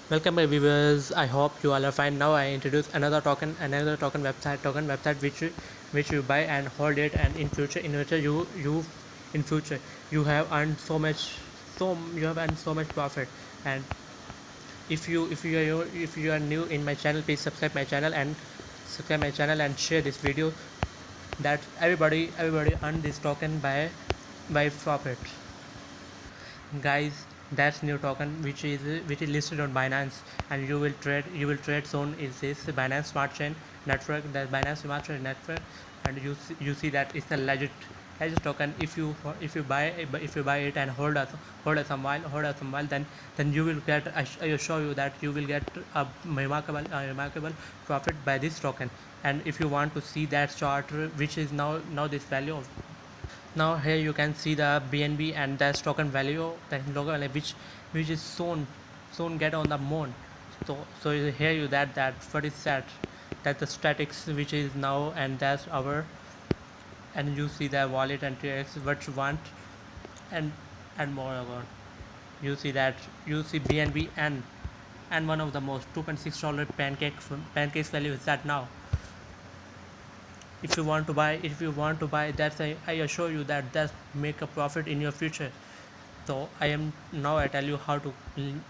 Welcome my viewers. I hope you all are fine. Now I introduce another token website which you buy and hold it, and in future you have earned you have earned so much profit. And if you are new in my channel, please subscribe my channel and share this video, that everybody earn this token by profit. Guys, that's new token which is listed on Binance, and you will trade soon is this Binance Smart Chain network, the Binance Smart Chain network. And you see that it's a legit token. If you buy it and hold it some while, then you will get, I assure you that you will get a remarkable profit by this token. And if you want to see that chart, which is now this value of, now here you can see the BNB and the token value, the logo value, which is soon get on the moon. So here you that what is that the statics which is now, and that's our, and you see the wallet and TX what you want, and more about. You see BNB and one of the most $2.6 pancakes value is that now. If you want to buy, that's I assure you that that's make a profit in your future. So I tell you how to.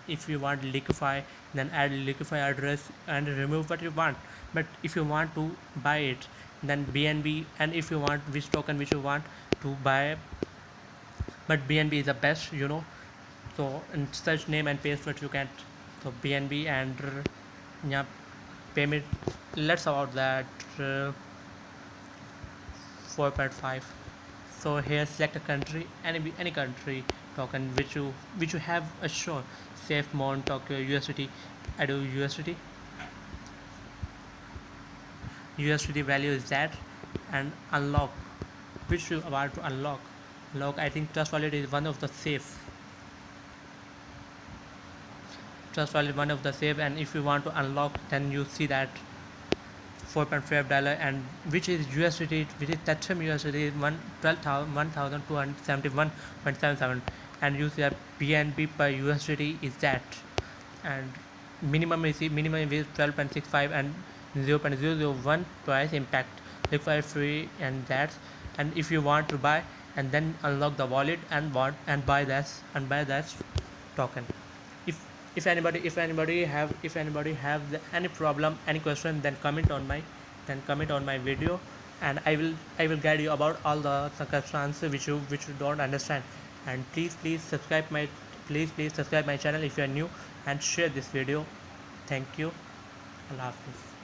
If you want liquify, then add liquify address and remove what you want. But if you want to buy it, then BNB. And if you want which token which you want to buy, but BNB is the best. So in search name and paste what you can. So BNB and yeah, payment. Let's about that. 4.5. So here select a country, any country token which you have a sure safe Mount Tokyo USDT. I do USDT value is that, and unlock, which you about to unlock. I think Trust Wallet is one of the safe. And if you want to unlock, then you see that $4.5, and which is USDT, which is Ethereum USDT 1271.77. And you see that BNB per USDT is that, and minimum is 12.65 and 0.001 price impact, liquid free, and that's. And if you want to buy, and then unlock the wallet and buy that token. If anybody have any problem, any question, then comment on my video, and I will guide you about all the circumstances which you don't understand. And please subscribe my channel if you are new, and share this video. Thank you. Allah Hafiz.